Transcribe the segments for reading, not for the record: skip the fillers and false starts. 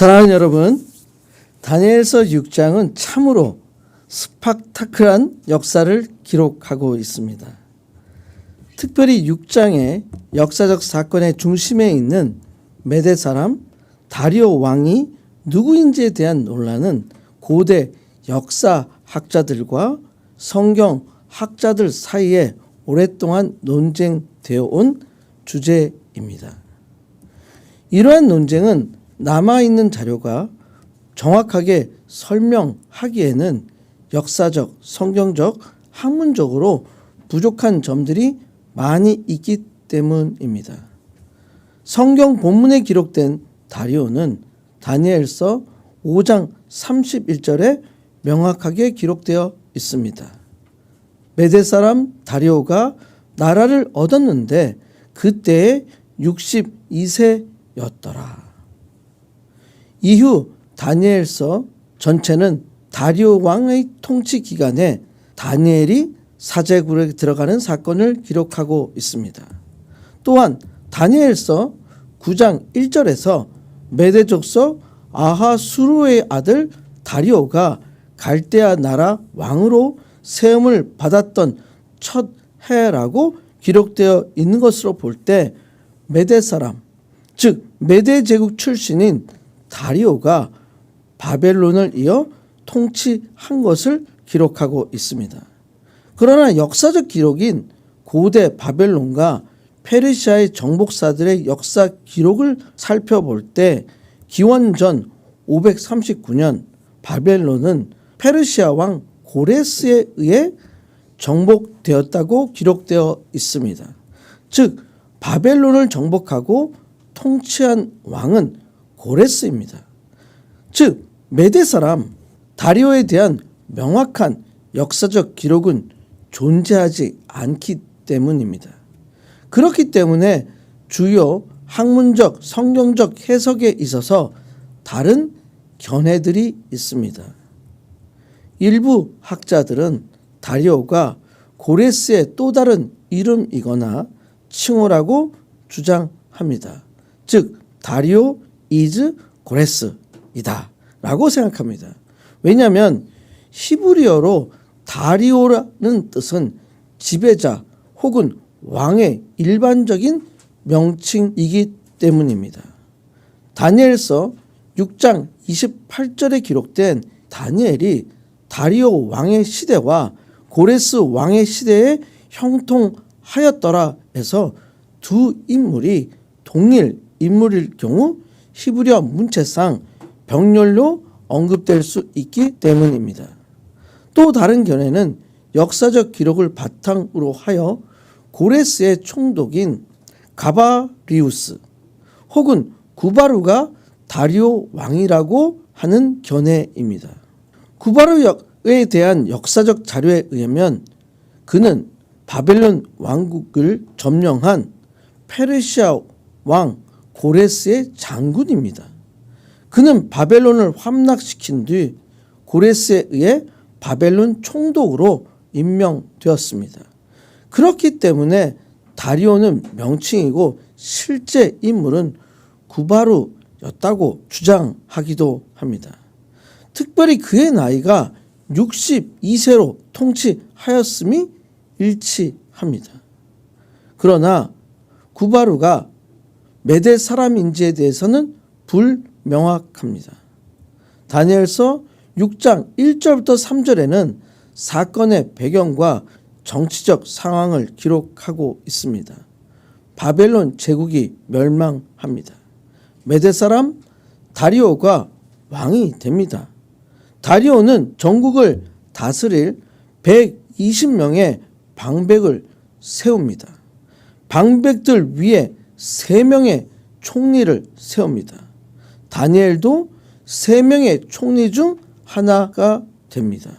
사랑하는 여러분, 다니엘서 6장은 참으로 스펙타클한 역사를 기록하고 있습니다. 특별히 6장의 역사적 사건의 중심에 있는 메대 사람 다리오 왕이 누구인지에 대한 논란은 고대 역사학자들과 성경학자들 사이에 오랫동안 논쟁되어 온 주제입니다. 이러한 논쟁은 남아있는 자료가 정확하게 설명하기에는 역사적, 성경적, 학문적으로 부족한 점들이 많이 있기 때문입니다. 성경 본문에 기록된 다리오는 다니엘서 5장 31절에 명확하게 기록되어 있습니다. 메대 사람 다리오가 나라를 얻었는데 그때에 62세였더라. 이후 다니엘서 전체는 다리오 왕의 통치 기간에 다니엘이 사제굴에 들어가는 사건을 기록하고 있습니다. 또한 다니엘서 9장 1절에서 메대 족속 아하수르의 아들 다리오가 갈대아 나라 왕으로 세움을 받았던 첫 해라고 기록되어 있는 것으로 볼 때 메대 사람, 즉 메대 제국 출신인 다리오가 바벨론을 이어 통치한 것을 기록하고 있습니다. 그러나 역사적 기록인 고대 바벨론과 페르시아의 정복사들의 역사 기록을 살펴볼 때 기원전 539년 바벨론은 페르시아 왕 고레스에 의해 정복되었다고 기록되어 있습니다. 즉 바벨론을 정복하고 통치한 왕은 고레스입니다. 즉 메대 사람 다리오에 대한 명확한 역사적 기록은 존재하지 않기 때문입니다. 그렇기 때문에 주요 학문적, 성경적 해석에 있어서 다른 견해들이 있습니다. 일부 학자들은 다리오가 고레스의 또 다른 이름이거나 칭호라고 주장합니다. 즉 다리오 is 고레스이다 라고 생각합니다. 왜냐하면 히브리어로 다리오라는 뜻은 지배자 혹은 왕의 일반적인 명칭이기 때문입니다. 다니엘서 6장 28절에 기록된 다니엘이 다리오 왕의 시대와 고레스 왕의 시대에 형통하였더라 해서 두 인물이 동일 인물일 경우 히브리어 문체상 병렬로 언급될 수 있기 때문입니다. 또 다른 견해는 역사적 기록을 바탕으로 하여 고레스의 총독인 가바리우스 혹은 구바루가 다리오 왕이라고 하는 견해입니다. 구바루에 대한 역사적 자료에 의하면 그는 바벨론 왕국을 점령한 페르시아 왕 고레스의 장군입니다. 그는 바벨론을 함락시킨 뒤 고레스에 의해 바벨론 총독으로 임명되었습니다. 그렇기 때문에 다리오는 명칭이고 실제 인물은 구바루였다고 주장하기도 합니다. 특별히 그의 나이가 62세로 통치하였음이 일치합니다. 그러나 구바루가 메대 사람인지에 대해서는 불명확합니다. 다니엘서 6장 1절부터 3절에는 사건의 배경과 정치적 상황을 기록하고 있습니다. 바벨론 제국이 멸망합니다. 메대 사람 다리오가 왕이 됩니다. 다리오는 전국을 다스릴 120명의 방백을 세웁니다. 방백들 위에 3명의 총리를 세웁니다. 다니엘도 3명의 총리 중 하나가 됩니다.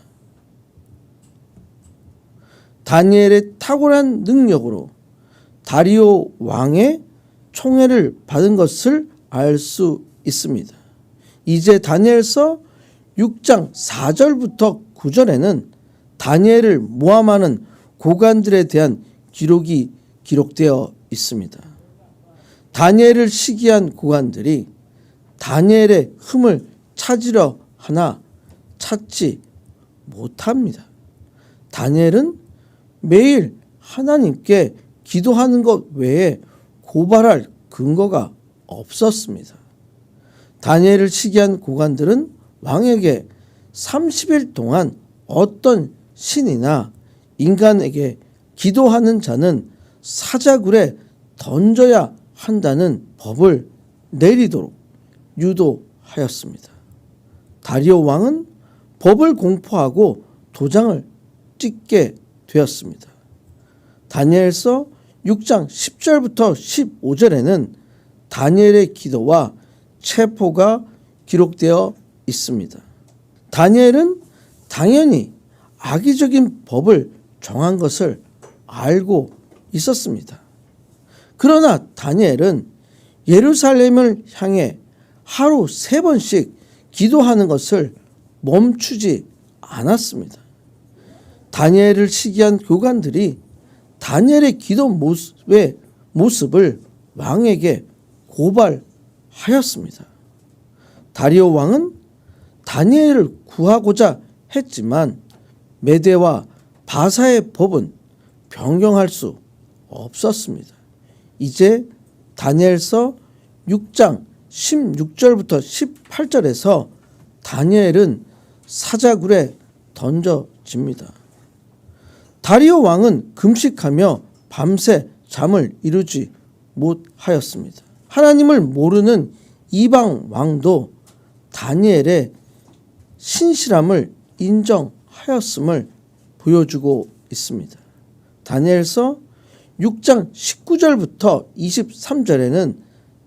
다니엘의 탁월한 능력으로 다리오 왕의 총애를 받은 것을 알 수 있습니다. 이제 다니엘서 6장 4절부터 9절에는 다니엘을 모함하는 고관들에 대한 기록이 기록되어 있습니다. 다니엘을 시기한 고관들이 다니엘의 흠을 찾으려 하나 찾지 못합니다. 다니엘은 매일 하나님께 기도하는 것 외에 고발할 근거가 없었습니다. 다니엘을 시기한 고관들은 왕에게 30일 동안 어떤 신이나 인간에게 기도하는 자는 사자굴에 던져야 한다는 법을 내리도록 유도하였습니다. 다리오 왕은 법을 공포하고 도장을 찍게 되었습니다. 다니엘서 6장 10절부터 15절에는 다니엘의 기도와 체포가 기록되어 있습니다. 다니엘은 당연히 악의적인 법을 정한 것을 알고 있었습니다. 그러나 다니엘은 예루살렘을 향해 하루 3번씩 기도하는 것을 멈추지 않았습니다. 다니엘을 시기한 교관들이 다니엘의 기도 모습을 왕에게 고발하였습니다. 다리오 왕은 다니엘을 구하고자 했지만 메대와 바사의 법은 변경할 수 없었습니다. 이제 다니엘서 6장 16절부터 18절에서 다니엘은 사자굴에 던져집니다. 다리오 왕은 금식하며 밤새 잠을 이루지 못하였습니다. 하나님을 모르는 이방 왕도 다니엘의 신실함을 인정하였음을 보여주고 있습니다. 다니엘서 6장 19절부터 23절에는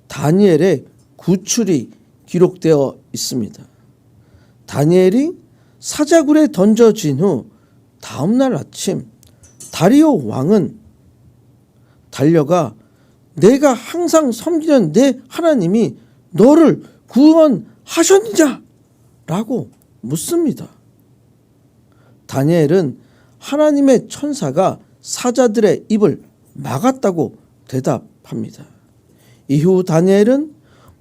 다니엘의 구출이 기록되어 있습니다. 다니엘이 사자굴에 던져진 후 다음날 아침 다리오 왕은 달려가 내가 항상 섬기는 내 하나님이 너를 구원하셨느냐? 라고 묻습니다. 다니엘은 하나님의 천사가 사자들의 입을 막았다고 대답합니다. 이후 다니엘은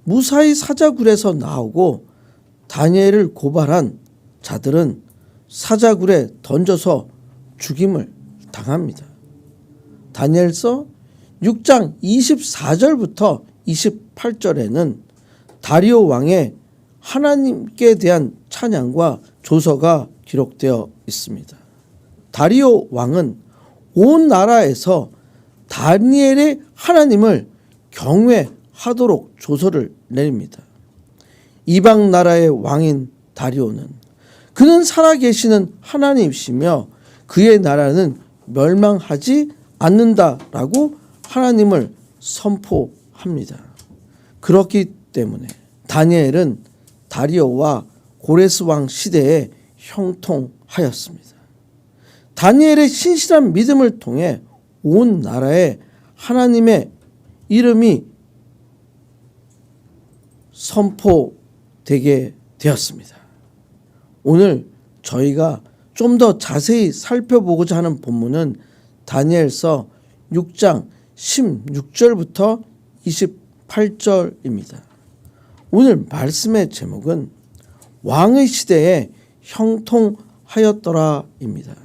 무사히 사자굴에서 나오고 다니엘을 고발한 자들은 사자굴에 던져서 죽임을 당합니다. 다니엘서 6장 24절부터 28절에는 다리오 왕의 하나님께 대한 찬양과 조서가 기록되어 있습니다. 다리오 왕은 온 나라에서 다니엘의 하나님을 경외하도록 조서를 내립니다. 이방 나라의 왕인 다리오는 그는 살아계시는 하나님이시며 그의 나라는 멸망하지 않는다라고 하나님을 선포합니다. 그렇기 때문에 다니엘은 다리오와 고레스 왕 시대에 형통하였습니다. 다니엘의 신실한 믿음을 통해 온 나라에 하나님의 이름이 선포되게 되었습니다. 오늘 저희가 좀 더 자세히 살펴보고자 하는 본문은 다니엘서 6장 16절부터 28절입니다. 오늘 말씀의 제목은 왕의 시대에 형통하였더라입니다.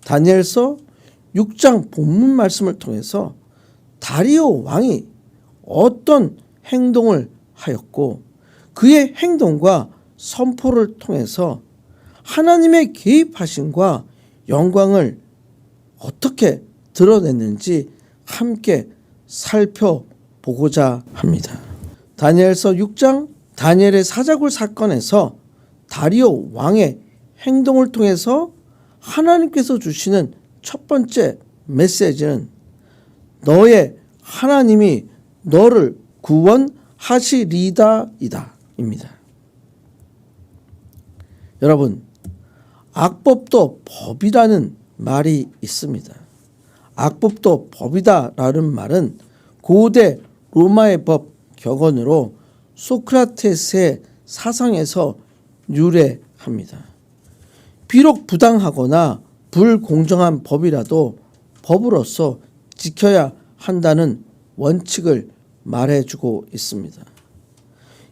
다니엘서 6장 본문 말씀을 통해서 다리오 왕이 어떤 행동을 하였고 그의 행동과 선포를 통해서 하나님의 개입하심과 영광을 어떻게 드러냈는지 함께 살펴보고자 합니다. 다니엘서 6장 다니엘의 사자굴 사건에서 다리오 왕의 행동을 통해서 하나님께서 주시는 첫 번째 메시지는 너의 하나님이 너를 구원하시리다이다 입니다. 여러분, 악법도 법이라는 말이 있습니다. 악법도 법이다라는 말은 고대 로마의 법 격언으로 소크라테스의 사상에서 유래합니다. 비록 부당하거나 불공정한 법이라도 법으로서 지켜야 한다는 원칙을 말해주고 있습니다.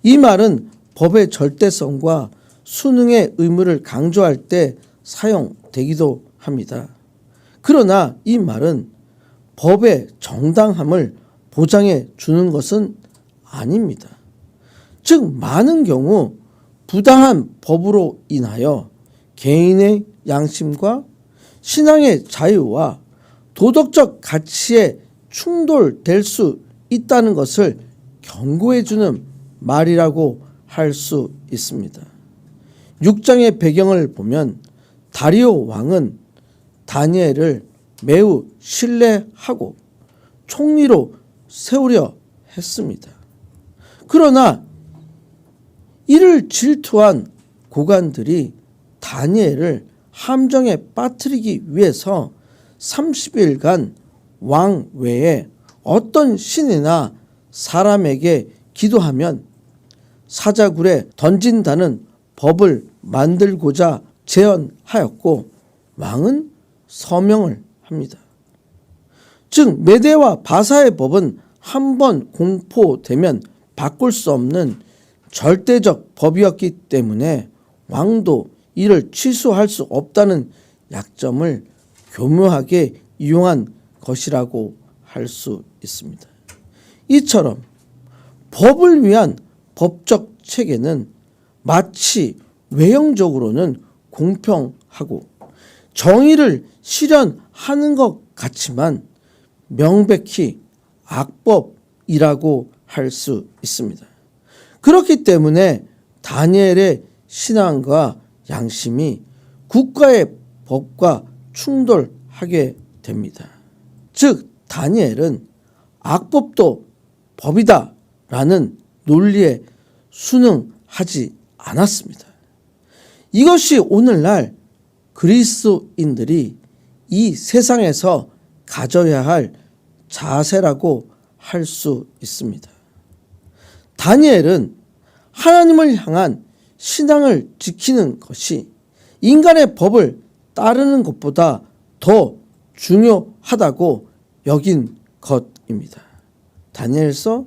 이 말은 법의 절대성과 순응의 의무를 강조할 때 사용되기도 합니다. 그러나 이 말은 법의 정당함을 보장해 주는 것은 아닙니다. 즉 많은 경우 부당한 법으로 인하여 개인의 양심과 신앙의 자유와 도덕적 가치에 충돌될 수 있다는 것을 경고해 주는 말이라고 할 수 있습니다. 6장의 배경을 보면 다리오 왕은 다니엘을 매우 신뢰하고 총리로 세우려 했습니다. 그러나 이를 질투한 고관들이 다니엘을 함정에 빠뜨리기 위해서 30일간 왕 외에 어떤 신이나 사람에게 기도하면 사자굴에 던진다는 법을 만들고자 제언하였고 왕은 서명을 합니다. 즉 메대와 바사의 법은 한번 공포되면 바꿀 수 없는 절대적 법이었기 때문에 왕도 이를 취소할 수 없다는 약점을 교묘하게 이용한 것이라고 할 수 있습니다. 이처럼 법을 위한 법적 체계는 마치 외형적으로는 공평하고 정의를 실현하는 것 같지만 명백히 악법이라고 할 수 있습니다. 그렇기 때문에 다니엘의 신앙과 양심이 국가의 법과 충돌하게 됩니다. 즉 다니엘은 악법도 법이다 라는 논리에 순응하지 않았습니다. 이것이 오늘날 그리스도인들이 이 세상에서 가져야 할 자세라고 할 수 있습니다. 다니엘은 하나님을 향한 신앙을 지키는 것이 인간의 법을 따르는 것보다 더 중요하다고 여긴 것입니다. 다니엘서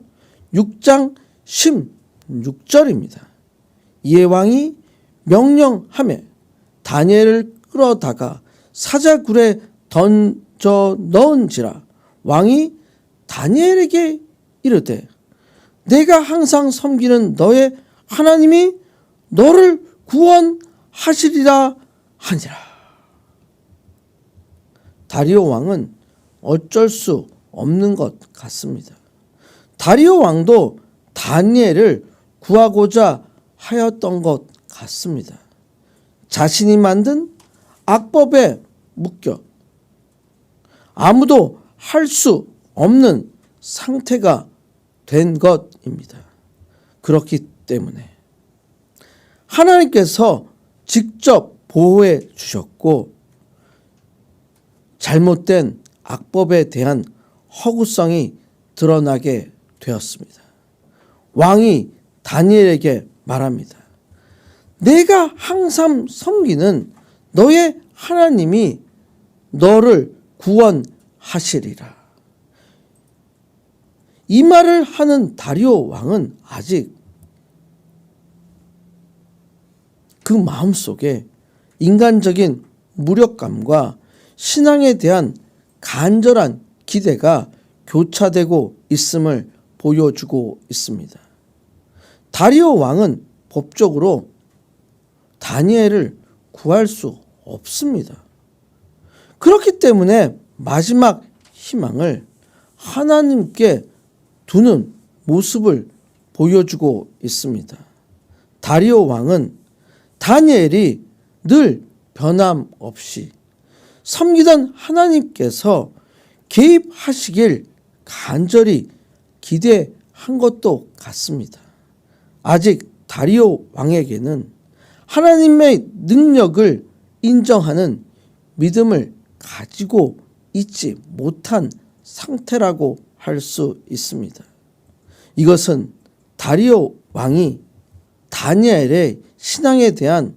6장 16절입니다. 이에 왕이 명령하매 다니엘을 끌어다가 사자굴에 던져 넣은지라. 왕이 다니엘에게 이르되 내가 항상 섬기는 너의 하나님이 너를 구원하시리라 하니라. 다리오 왕은 어쩔 수 없는 것 같습니다. 다리오 왕도 다니엘을 구하고자 하였던 것 같습니다. 자신이 만든 악법에 묶여 아무도 할 수 없는 상태가 된 것입니다. 그렇기 때문에 하나님께서 직접 보호해 주셨고 잘못된 악법에 대한 허구성이 드러나게 되었습니다. 왕이 다니엘에게 말합니다. 내가 항상 섬기는 너의 하나님이 너를 구원하시리라. 이 말을 하는 다리오 왕은 아직 그 마음속에 인간적인 무력감과 신앙에 대한 간절한 기대가 교차되고 있음을 보여주고 있습니다. 다리오 왕은 법적으로 다니엘을 구할 수 없습니다. 그렇기 때문에 마지막 희망을 하나님께 두는 모습을 보여주고 있습니다. 다리오 왕은 다니엘이 늘 변함없이 섬기던 하나님께서 개입하시길 간절히 기대한 것도 같습니다. 아직 다리오 왕에게는 하나님의 능력을 인정하는 믿음을 가지고 있지 못한 상태라고 할 수 있습니다. 이것은 다리오 왕이 다니엘의 신앙에 대한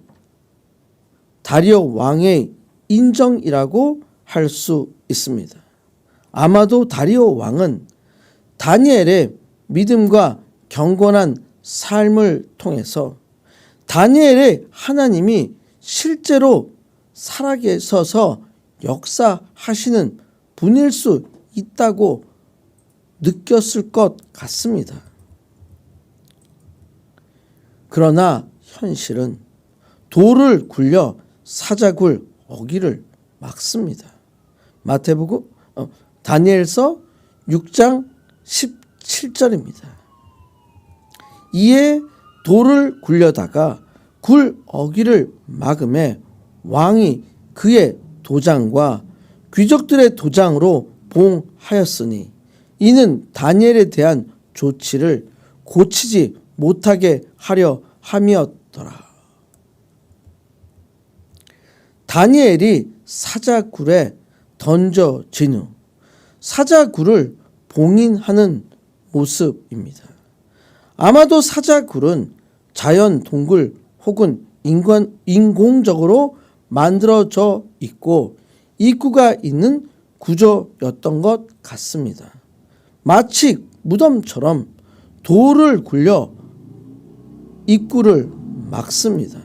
다리오 왕의 인정이라고 할 수 있습니다. 아마도 다리오 왕은 다니엘의 믿음과 경건한 삶을 통해서 다니엘의 하나님이 실제로 살아계셔서 역사하시는 분일 수 있다고 느꼈을 것 같습니다. 그러나 현실은 돌을 굴려 사자굴 어기를 막습니다. 마태복음 다니엘서 6장 17절입니다. 이에 돌을 굴려다가 굴 어기를 막음에 왕이 그의 도장과 귀족들의 도장으로 봉하였으니 이는 다니엘에 대한 조치를 고치지 못하게 하려 함이었더라. 다니엘이 사자굴에 던져진 후 사자굴을 봉인하는 모습입니다. 아마도 사자굴은 자연 동굴 혹은 인공적으로 만들어져 있고 입구가 있는 구조였던 것 같습니다. 마치 무덤처럼 돌을 굴려 입구를 막습니다.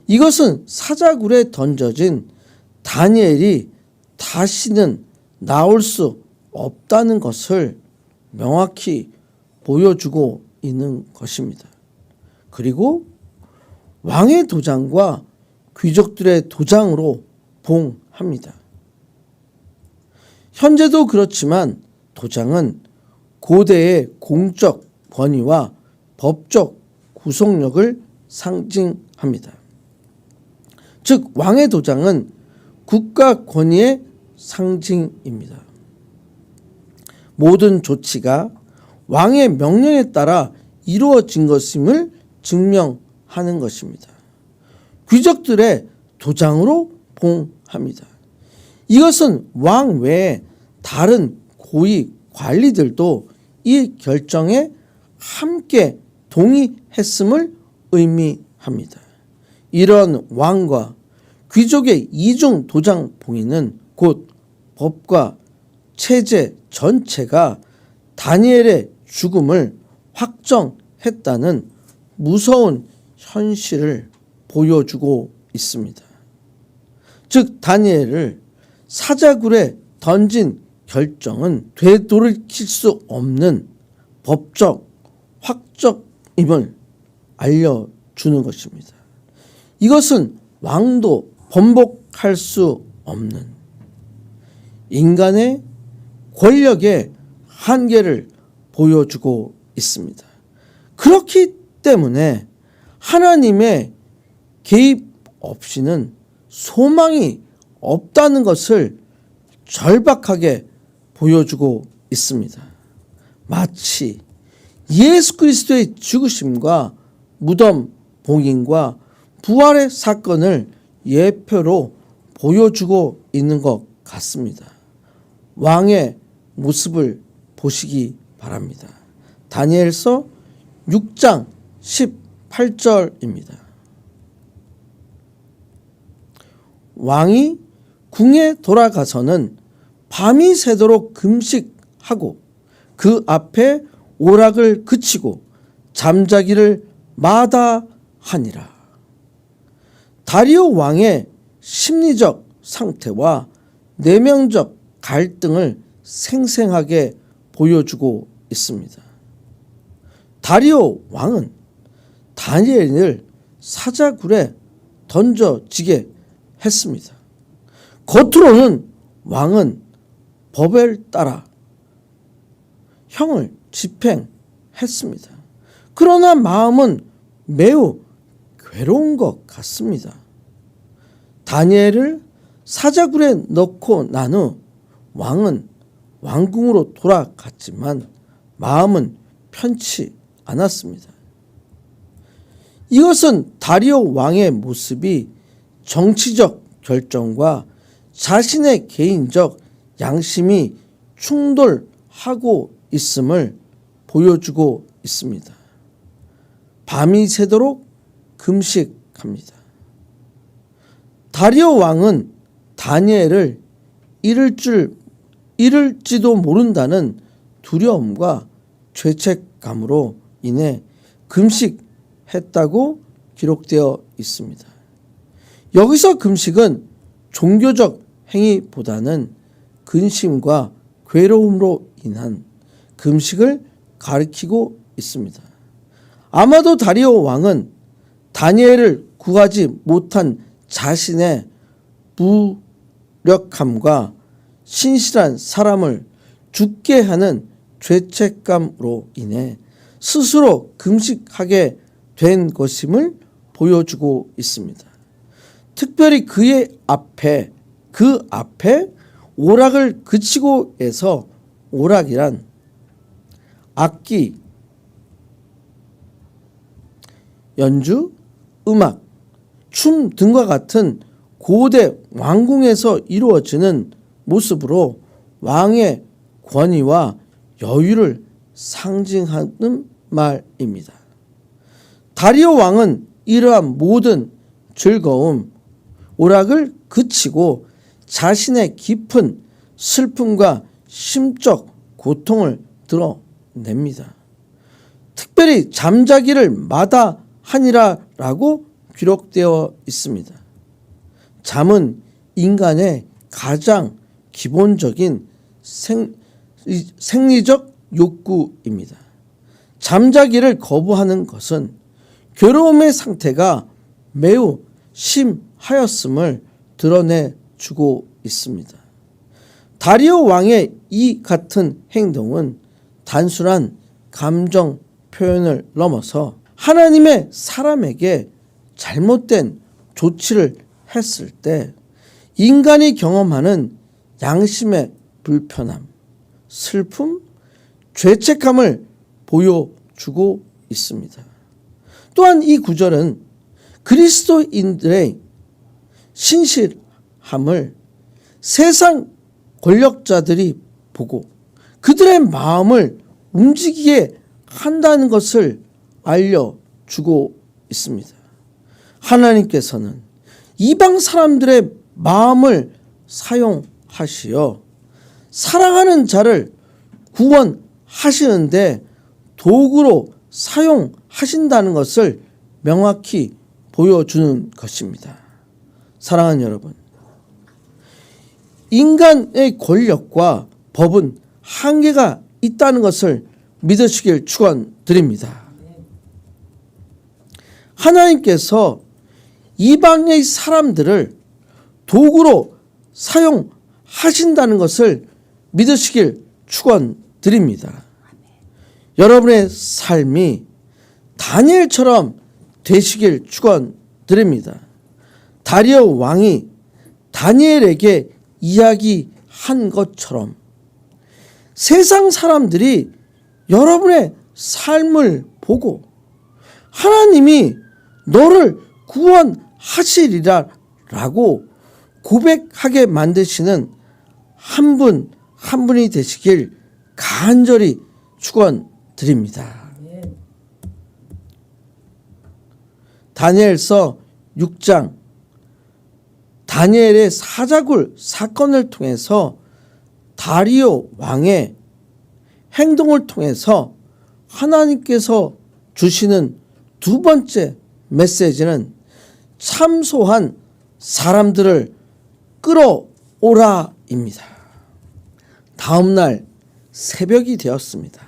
이것은 사자굴에 던져진 다니엘이 다시는 나올 수 없다는 것을 명확히 보여주고 있는 것입니다. 그리고 왕의 도장과 귀족들의 도장으로 봉합니다. 현재도 그렇지만 도장은 고대의 공적 권위와 법적 구속력을 상징합니다. 즉 왕의 도장은 국가 권위의 상징입니다. 모든 조치가 왕의 명령에 따라 이루어진 것임을 증명하는 것입니다. 귀족들의 도장으로 봉합니다. 이것은 왕 외에 다른 고위 관리들도 이 결정에 함께 동의했음을 의미합니다. 이런 왕과 귀족의 이중 도장 봉인은 곧 법과 체제 전체가 다니엘의 죽음을 확정했다는 무서운 현실을 보여주고 있습니다. 즉 다니엘을 사자굴에 던진 결정은 되돌이킬 수 없는 법적 확정임을 알려주는 것입니다. 이것은 왕도 번복할 수 없는 인간의 권력의 한계를 보여주고 있습니다. 그렇기 때문에 하나님의 개입 없이는 소망이 없다는 것을 절박하게 보여주고 있습니다. 마치 예수 그리스도의 죽으심과 무덤 봉인과 부활의 사건을 예표로 보여주고 있는 것 같습니다. 왕의 모습을 보시기 바랍니다. 다니엘서 6장 18절입니다. 왕이 궁에 돌아가서는 밤이 새도록 금식하고 그 앞에 오락을 그치고 잠자기를 마다하니라. 다리오 왕의 심리적 상태와 내면적 갈등을 생생하게 보여주고 있습니다. 다리오 왕은 다니엘을 사자굴에 던져지게 했습니다. 겉으로는 왕은 법을 따라 형을 집행했습니다. 그러나 마음은 매우 괴로운 것 같습니다. 다니엘을 사자굴에 넣고 난 후 왕은 왕궁으로 돌아갔지만 마음은 편치 않았습니다. 이것은 다리오 왕의 모습이 정치적 결정과 자신의 개인적 양심이 충돌하고 있음을 보여주고 있습니다. 밤이 새도록 금식합니다. 다리오 왕은 다니엘을 잃을지도 모른다는 두려움과 죄책감 죄책감으로 인해 금식했다고 기록되어 있습니다. 여기서 금식은 종교적 행위보다는 근심과 괴로움으로 인한 금식을 가리키고 있습니다. 아마도 다리오 왕은 다니엘을 구하지 못한 자신의 무력함과 신실한 사람을 죽게 하는 죄책감으로 인해 스스로 금식하게 된 것임을 보여주고 있습니다. 특별히 그 앞에 오락을 그치고에서 오락이란 악기, 연주, 음악, 춤 등과 같은 고대 왕궁에서 이루어지는 모습으로 왕의 권위와 여유를 상징하는 말입니다. 다리오 왕은 이러한 모든 즐거움, 오락을 그치고 자신의 깊은 슬픔과 심적 고통을 드러냅니다. 특별히 잠자기를 마다하니라라고 기록되어 있습니다. 잠은 인간의 가장 기본적인 생리적 욕구입니다. 잠자기를 거부하는 것은 괴로움의 상태가 매우 심하였음을 드러내주고 있습니다. 다리오 왕의 이 같은 행동은 단순한 감정 표현을 넘어서 하나님의 사람에게 잘못된 조치를 했을 때 인간이 경험하는 양심의 불편함, 슬픔, 죄책감을 보여주고 있습니다. 또한 이 구절은 그리스도인들의 신실함을 세상 권력자들이 보고 그들의 마음을 움직이게 한다는 것을 알려주고 있습니다. 하나님께서는 이방 사람들의 마음을 사용하시어 사랑하는 자를 구원하시는데 도구로 사용하신다는 것을 명확히 보여주는 것입니다. 사랑하는 여러분, 인간의 권력과 법은 한계가 있다는 것을 믿으시길 축원드립니다. 하나님께서 이방의 사람들을 도구로 사용하신다는 것을 믿으시길 축원드립니다. 여러분의 삶이 다니엘처럼 되시길 축원드립니다. 다리오 왕이 다니엘에게 이야기한 것처럼 세상 사람들이 여러분의 삶을 보고 하나님이 너를 구원하시리라 라고 고백하게 만드시는 한 분 한 분이 되시길 간절히 축원드립니다. 다니엘서 6장 다니엘의 사자굴 사건을 통해서 다리오 왕의 행동을 통해서 하나님께서 주시는 두 번째 메시지는 참소한 사람들을 끌어오라입니다. 다음 날 새벽이 되었습니다.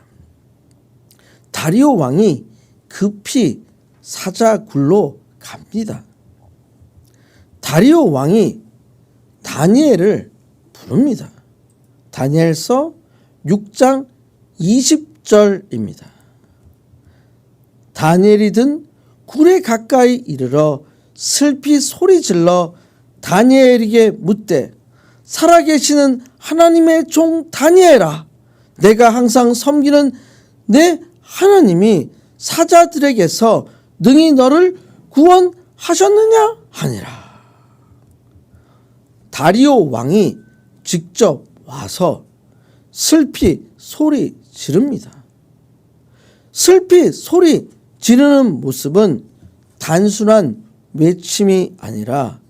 다리오 왕이 급히 사자굴로 갑니다. 다리오 왕이 다니엘을 부릅니다. 다니엘서 6장 20절입니다. 다니엘이 든 굴에 가까이 이르러 슬피 소리질러 다니엘에게 묻되 살아계시는 하나님의 종 다니엘아, 내가 항상 섬기는 내 하나님이 사자들에게서 능히 너를 구원하셨느냐 하니라. 다리오 왕이 직접 와서 슬피 소리 지릅니다. 슬피 소리 지르는 모습은 단순한 외침이 아니라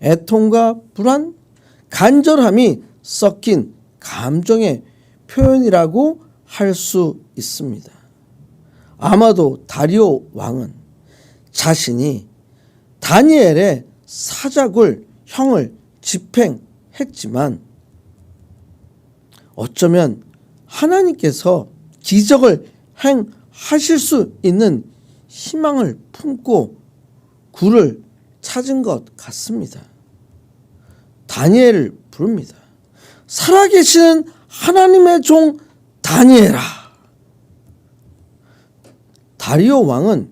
애통과 불안, 간절함이 섞인 감정의 표현이라고 할 수 있습니다. 아마도 다리오 왕은 자신이 다니엘의 사자굴 형을 집행했지만 어쩌면 하나님께서 기적을 행하실 수 있는 희망을 품고 굴을 찾은 것 같습니다. 다니엘을 부릅니다. 살아계시는 하나님의 종 다니엘아. 다리오 왕은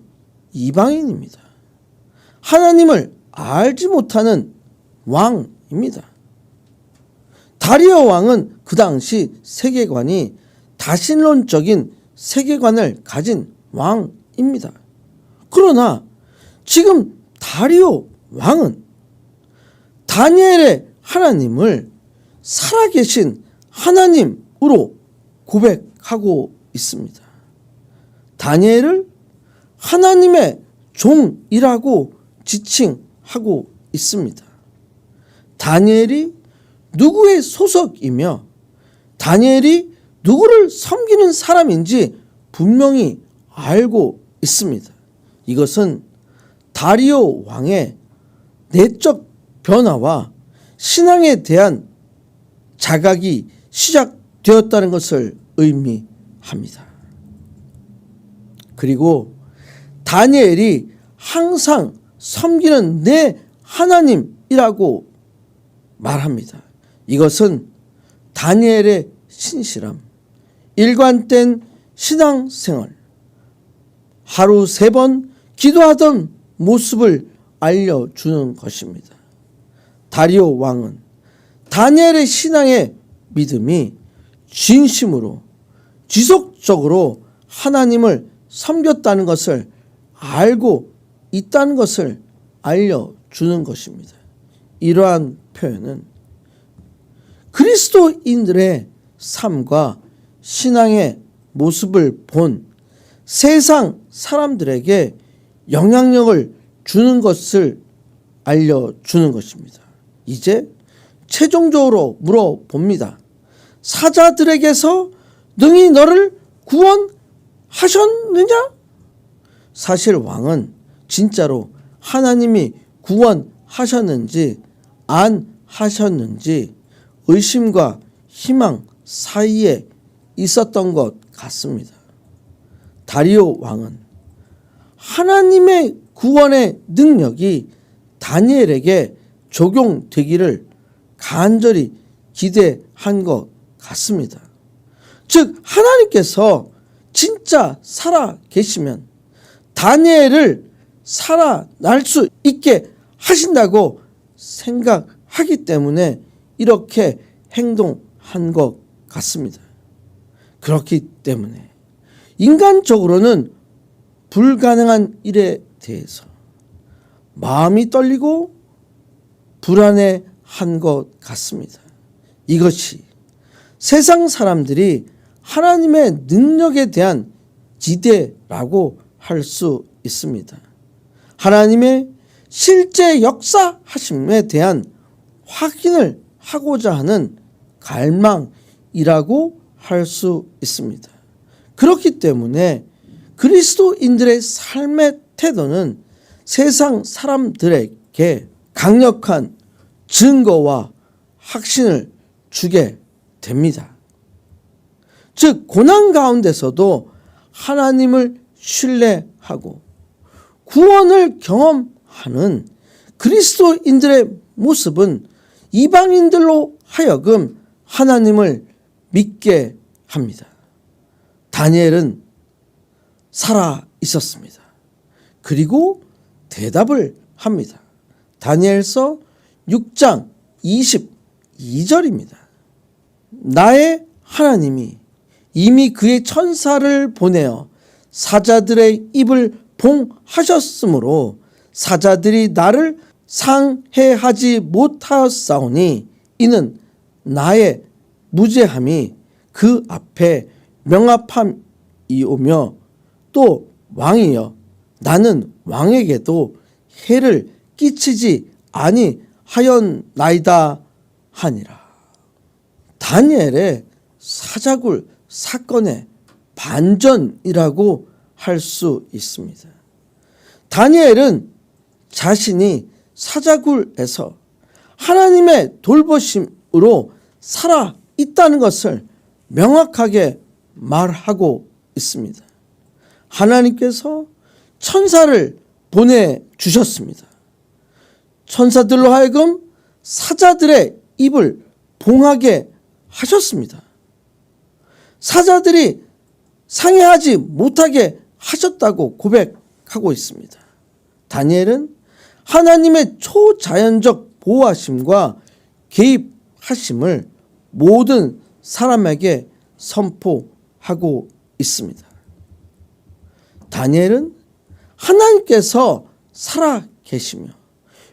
이방인입니다. 하나님을 알지 못하는 왕입니다. 다리오 왕은 그 당시 세계관이 다신론적인 세계관을 가진 왕입니다. 그러나 지금 다리오 왕은 다니엘의 하나님을 살아계신 하나님으로 고백하고 있습니다. 다니엘을 하나님의 종이라고 지칭하고 있습니다. 다니엘이 누구의 소속이며 다니엘이 누구를 섬기는 사람인지 분명히 알고 있습니다. 이것은 다리오 왕의 내적 변화와 신앙에 대한 자각이 시작되었다는 것을 의미합니다. 그리고 다니엘이 항상 섬기는 내 하나님이라고 말합니다. 이것은 다니엘의 신실함, 일관된 신앙생활, 하루 3번 기도하던 모습을 알려주는 것입니다. 다리오 왕은 다니엘의 신앙의 믿음이 진심으로 지속적으로 하나님을 섬겼다는 것을 알고 있다는 것을 알려주는 것입니다. 이러한 표현은 그리스도인들의 삶과 신앙의 모습을 본 세상 사람들에게 영향력을 주는 것을 알려주는 것입니다. 이제 최종적으로 물어봅니다. 사자들에게서 능히 너를 구원하셨느냐? 사실 왕은 진짜로 하나님이 구원하셨는지 안 하셨는지 의심과 희망 사이에 있었던 것 같습니다. 다리오 왕은 하나님의 구원의 능력이 다니엘에게 적용되기를 간절히 기대한 것 같습니다. 즉 하나님께서 진짜 살아 계시면 다니엘을 살아날 수 있게 하신다고 생각하기 때문에 이렇게 행동한 것 같습니다. 그렇기 때문에 인간적으로는 불가능한 일에 대해서 마음이 떨리고 불안해한 것 같습니다. 이것이 세상 사람들이 하나님의 능력에 대한 기대라고 할 수 있습니다. 하나님의 실제 역사하심에 대한 확인을 하고자 하는 갈망이라고 할 수 있습니다. 그렇기 때문에 그리스도인들의 삶의 태도는 세상 사람들에게 강력한 증거와 확신을 주게 됩니다. 즉 고난 가운데서도 하나님을 신뢰하고 구원을 경험하는 그리스도인들의 모습은 이방인들로 하여금 하나님을 믿게 합니다. 다니엘은 살아 있었습니다. 그리고 대답을 합니다. 다니엘서 6장 22절입니다. 나의 하나님이 이미 그의 천사를 보내어 사자들의 입을 봉하셨으므로 사자들이 나를 상해하지 못하였사오니 이는 나의 무죄함이 그 앞에 명합함이오며 또 왕이여 나는 왕에게도 해를 끼치지 아니하였나이다 하니라. 다니엘의 사자굴 사건의 반전이라고 할 수 있습니다. 다니엘은 자신이 사자굴에서 하나님의 돌보심으로 살아 있다는 것을 명확하게 말하고 있습니다. 하나님께서 천사를 보내주셨습니다. 천사들로 하여금 사자들의 입을 봉하게 하셨습니다. 사자들이 상해하지 못하게 하셨다고 고백하고 있습니다. 다니엘은 하나님의 초자연적 보호하심과 개입하심을 모든 사람에게 선포하고 있습니다. 다니엘은 하나님께서 살아 계시며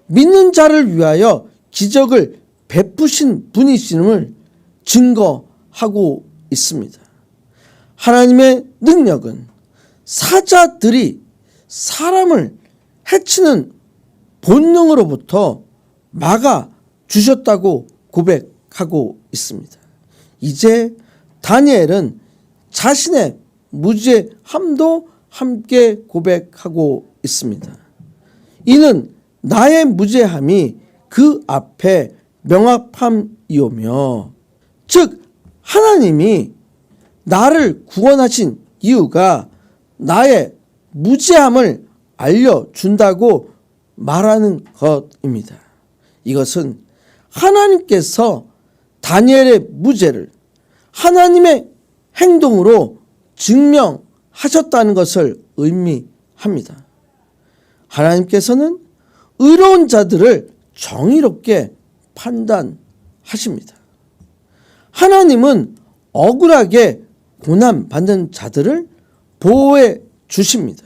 믿는 자를 위하여 기적을 베푸신 분이심을 증거하고 있습니다. 하나님의 능력은 사자들이 사람을 해치는 본능으로부터 막아 주셨다고 고백하고 있습니다. 이제 다니엘은 자신의 무죄함도 함께 고백하고 있습니다. 이는 나의 무죄함이 그 앞에 명확함이오며, 즉 하나님이 나를 구원하신 이유가 나의 무죄함을 알려준다고 말하는 것입니다. 이것은 하나님께서 다니엘의 무죄를 하나님의 행동으로 증명하셨다는 것을 의미합니다. 하나님께서는 의로운 자들을 정의롭게 판단하십니다. 하나님은 억울하게 고난받는 자들을 보호해 주십니다.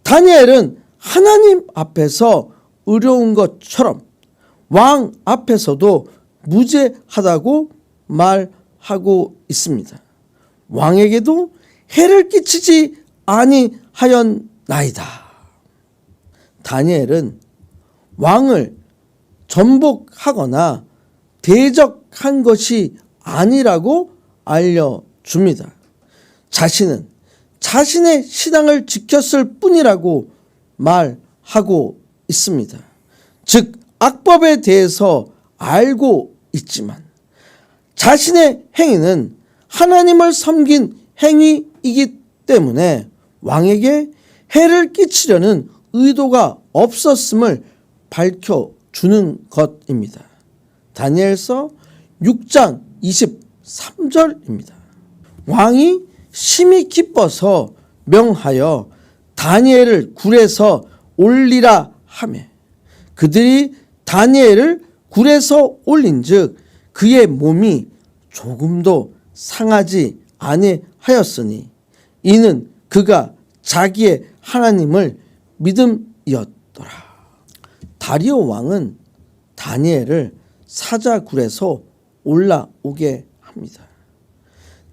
다니엘은 하나님 앞에서 의로운 것처럼 왕 앞에서도 무죄하다고 말하고 있습니다. 왕에게도 해를 끼치지 아니하였나이다. 다니엘은 왕을 전복하거나 대적한 것이 아니라고 알려줍니다. 자신은 자신의 신앙을 지켰을 뿐이라고 말하고 있습니다. 즉 악법에 대해서 알고 있지만 자신의 행위는 하나님을 섬긴 행위이기 때문에 왕에게 해를 끼치려는 의도가 없었음을 밝혀주는 것입니다. 다니엘서 6장 23절입니다. 왕이 심히 기뻐서 명하여 다니엘을 굴에서 올리라 하며 그들이 다니엘을 굴에서 올린즉 그의 몸이 조금도 상하지 아니하였으니 이는 그가 자기의 하나님을 믿음이었더라. 다리오 왕은 다니엘을 사자굴에서 올라오게 합니다.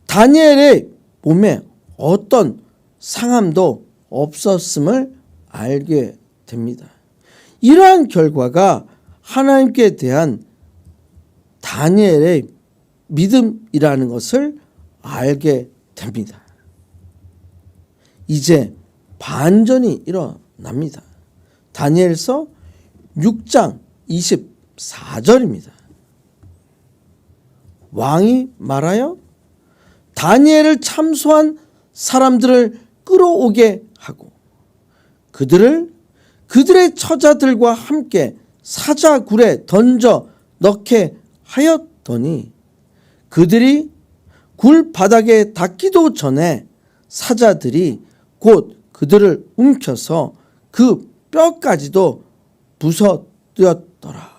다니엘의 몸에 어떤 상함도 없었음을 알게 됩니다. 이러한 결과가 하나님께 대한 다니엘의 믿음이라는 것을 알게 됩니다. 이제 반전이 일어납니다. 다니엘서 6장 24절입니다. 왕이 말하여 다니엘을 참소한 사람들을 끌어오게 하고 그들의 처자들과 함께 사자굴에 던져 넣게 하였더니 그들이 굴 바닥에 닿기도 전에 사자들이 곧 그들을 움켜서 그 뼈까지도 부서뜨렸더라.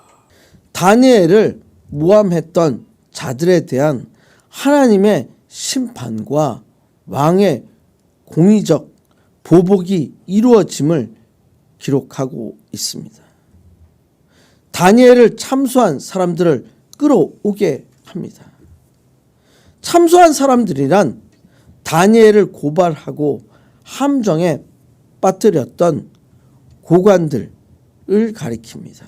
다니엘을 모함했던 자들에 대한 하나님의 심판과 왕의 공의적 보복이 이루어짐을 기록하고 있습니다. 다니엘을 참소한 사람들을 끌어오게 합니다. 참소한 사람들이란 다니엘을 고발하고 함정에 빠뜨렸던 고관들을 가리킵니다.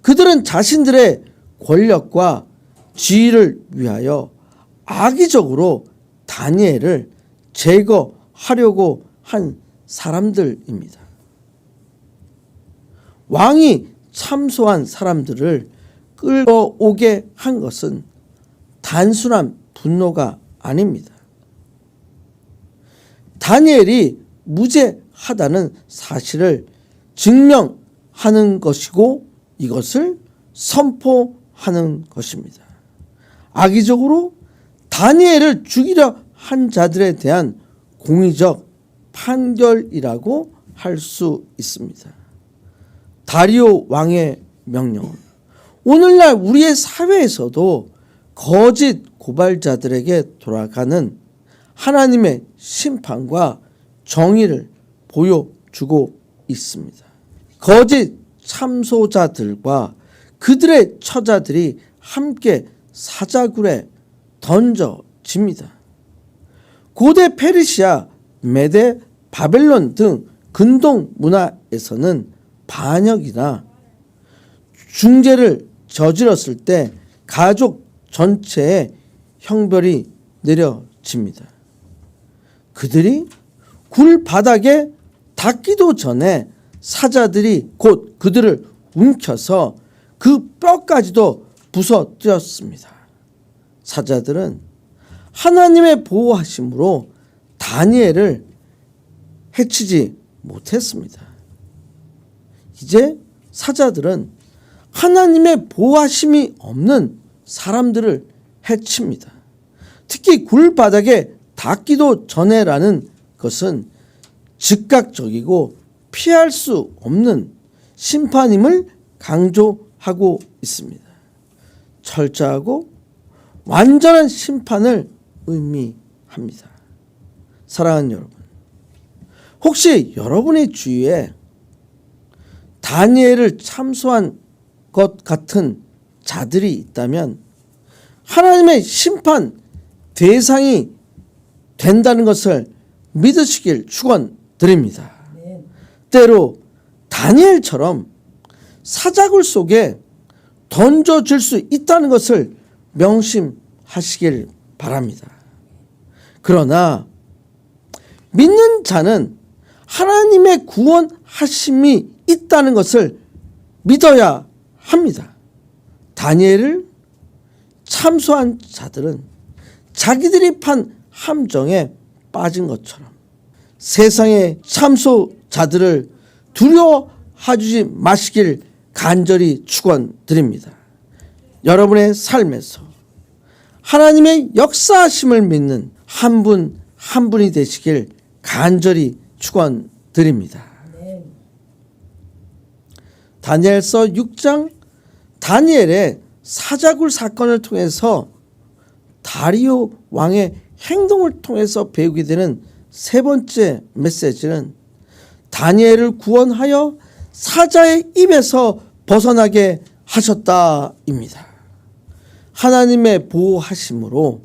그들은 자신들의 권력과 지위를 위하여 악의적으로 다니엘을 제거하려고 한 사람들입니다. 왕이 참소한 사람들을 끌어오게 한 것은 단순한 분노가 아닙니다. 다니엘이 무죄하다는 사실을 증명하는 것이고 이것을 선포하는 것입니다. 악의적으로 다니엘을 죽이려 한 자들에 대한 공의적 판결이라고 할 수 있습니다. 다리오 왕의 명령은 오늘날 우리의 사회에서도 거짓 고발자들에게 돌아가는 하나님의 심판과 정의를 보여주고 있습니다. 거짓 참소자들과 그들의 처자들이 함께 사자굴에 던져집니다. 고대 페르시아, 메데, 바벨론 등 근동 문화에서는 반역이나 중죄를 저질렀을 때 가족 전체에 형벌이 내려집니다. 그들이 굴 바닥에 닿기도 전에 사자들이 곧 그들을 움켜서 그 뼈까지도 부서뜨렸습니다. 사자들은 하나님의 보호하심으로 다니엘을 해치지 못했습니다. 이제 사자들은 하나님의 보호하심이 없는 사람들을 해칩니다. 특히 굴바닥에 닿기도 전에라는 것은 즉각적이고 피할 수 없는 심판임을 강조하고 있습니다. 철저하고 완전한 심판을 의미합니다. 사랑하는 여러분, 혹시 여러분의 주위에 다니엘을 참소한 것 같은 자들이 있다면 하나님의 심판 대상이 된다는 것을 믿으시길 축원드립니다. 때로 다니엘처럼 사자굴 속에 던져질 수 있다는 것을 명심하시길 바랍니다. 그러나 믿는 자는 하나님의 구원하심이 있다는 것을 믿어야 합니다. 다니엘을 참소한 자들은 자기들이 판 함정에 빠진 것처럼 세상의 참소자들을 두려워하지 마시길 간절히 축원드립니다. 여러분의 삶에서 하나님의 역사하심을 믿는 한 분 한 분이 되시길 간절히 축원드립니다. 다니엘서 6장 다니엘의 사자굴 사건을 통해서 다리오 왕의 행동을 통해서 배우게 되는 세 번째 메시지는 다니엘을 구원하여 사자의 입에서 벗어나게 하셨다입니다. 하나님의 보호하심으로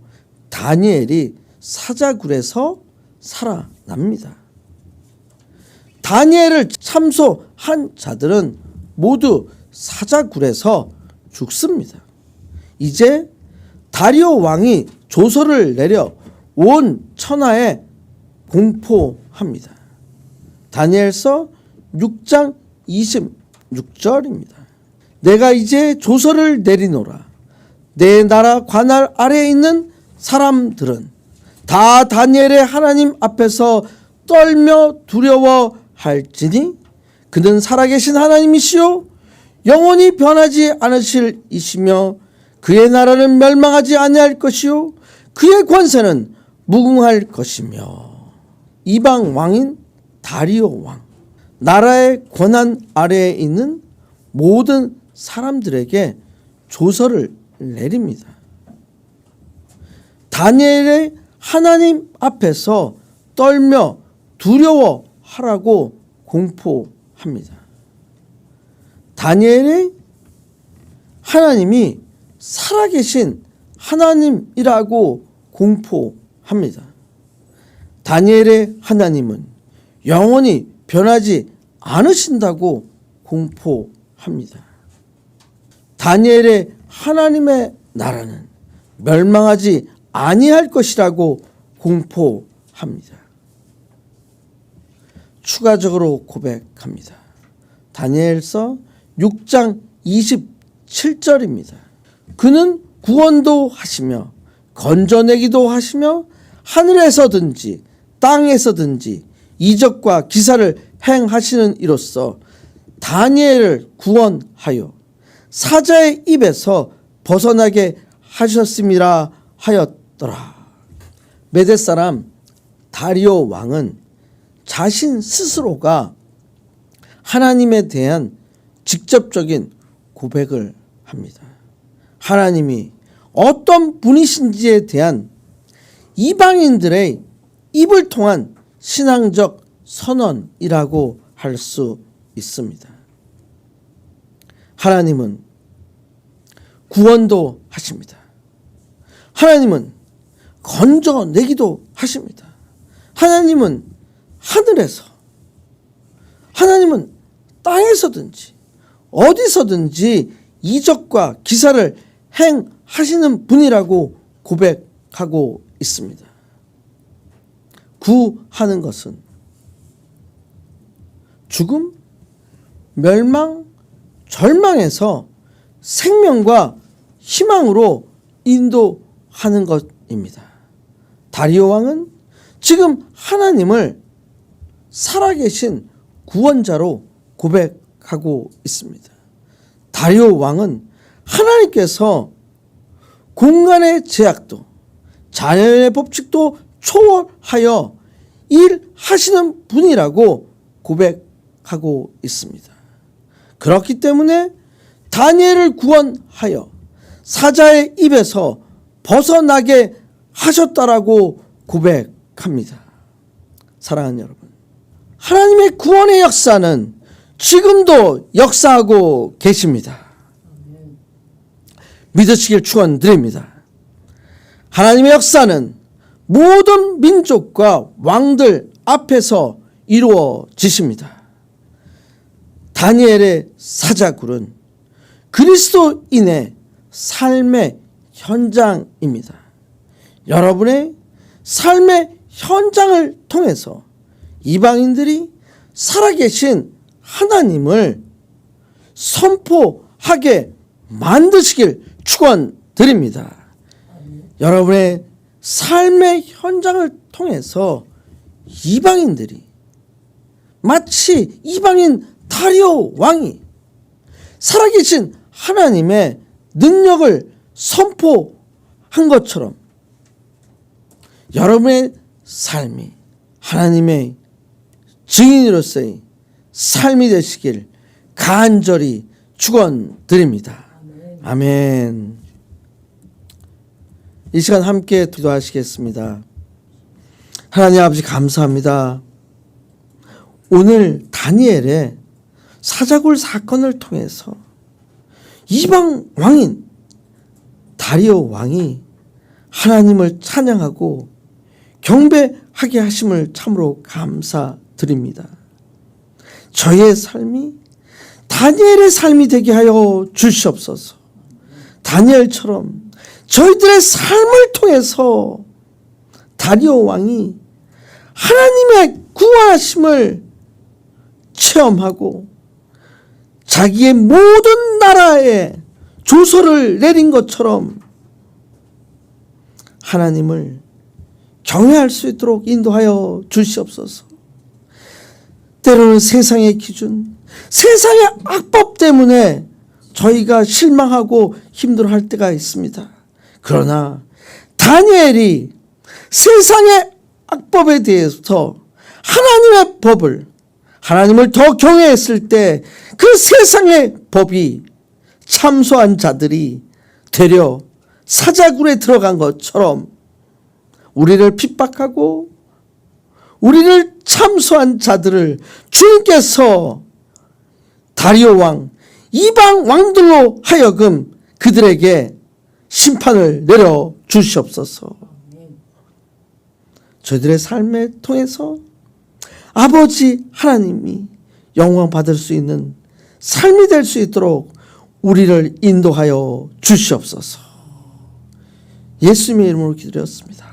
다니엘이 사자굴에서 살아납니다. 다니엘을 참소한 자들은 모두 사자굴에서 죽습니다. 이제 다리오 왕이 조서를 내려 온 천하에 공포합니다. 다니엘서 6장 26절입니다. 내가 이제 조서를 내리노라. 내 나라 관할 아래에 있는 사람들은 다 다니엘의 하나님 앞에서 떨며 두려워할지니 그는 살아계신 하나님이시요 영원히 변하지 않으실 이시며 그의 나라는 멸망하지 아니할 것이요 그의 권세는 무궁할 것이며 이방 왕인 다리오 왕 나라의 권한 아래에 있는 모든 사람들에게 조서를 내립니다. 다니엘의 하나님 앞에서 떨며 두려워하라고 공포합니다. 다니엘의 하나님이 살아계신 하나님이라고 공포합니다. 다니엘의 하나님은 영원히 변하지 않으신다고 공포합니다. 다니엘의 하나님의 나라는 멸망하지 아니할 것이라고 공포합니다. 추가적으로 고백합니다. 다니엘서 6장 27절입니다. 그는 구원도 하시며 건져내기도 하시며 하늘에서든지 땅에서든지 이적과 기사를 행하시는 이로써 다니엘을 구원하여 사자의 입에서 벗어나게 하셨음이라 하였더라. 메대 사람 다리오 왕은 자신 스스로가 하나님에 대한 직접적인 고백을 합니다. 하나님이 어떤 분이신지에 대한 이방인들의 입을 통한 신앙적 선언이라고 할 수 있습니다. 하나님은 구원도 하십니다. 하나님은 건져내기도 하십니다. 하나님은 하늘에서, 하나님은 땅에서든지 어디서든지 이적과 기사를 행하시는 분이라고 고백하고 있습니다. 구하는 것은 죽음, 멸망, 절망에서 생명과 희망으로 인도하는 것입니다. 다리오 왕은 지금 하나님을 살아계신 구원자로 고백하고 있습니다. 다리오 왕은 하나님께서 공간의 제약도 자연의 법칙도 초월하여 일하시는 분이라고 고백하고 있습니다. 그렇기 때문에 다니엘을 구원하여 사자의 입에서 벗어나게 하셨다라고 고백합니다. 사랑하는 여러분, 하나님의 구원의 역사는 지금도 역사하고 계십니다. 믿으시길 축원드립니다. 하나님의 역사는 모든 민족과 왕들 앞에서 이루어지십니다. 다니엘의 사자굴은 그리스도인의 삶의 현장입니다. 여러분의 삶의 현장을 통해서 이방인들이 살아계신 하나님을 선포하게 만드시길 축원드립니다. 여러분의 삶의 현장을 통해서 이방인들이 마치 이방인 다리오 왕이 살아계신 하나님의 능력을 선포한 것처럼 여러분의 삶이 하나님의 증인으로서의 삶이 되시길 간절히 축원드립니다. 아멘. 이 시간 함께 기도하시겠습니다. 하나님 아버지 감사합니다. 오늘 다니엘의 사자굴 사건을 통해서 이방 왕인 다리오 왕이 하나님을 찬양하고 경배하게 하심을 참으로 감사드립니다. 저의 삶이 다니엘의 삶이 되게 하여 주시옵소서. 다니엘처럼 저희들의 삶을 통해서 다리오 왕이 하나님의 구원하심을 체험하고 자기의 모든 나라에 조서를 내린 것처럼 하나님을 경외할 수 있도록 인도하여 주시옵소서. 때로는 세상의 기준, 세상의 악법 때문에 저희가 실망하고 힘들어할 때가 있습니다. 그러나 다니엘이 세상의 악법에 대해서 하나님의 법을, 하나님을 더 경외했을 때 그 세상의 법이 참소한 자들이 되려 사자굴에 들어간 것처럼 우리를 핍박하고 우리를 참소한 자들을 주님께서 다리오 왕, 이방 왕들로 하여금 그들에게 심판을 내려 주시옵소서. 저희들의 삶을 통해서 아버지 하나님이 영광 받을 수 있는 삶이 될 수 있도록 우리를 인도하여 주시옵소서. 예수님의 이름으로 기도드렸습니다.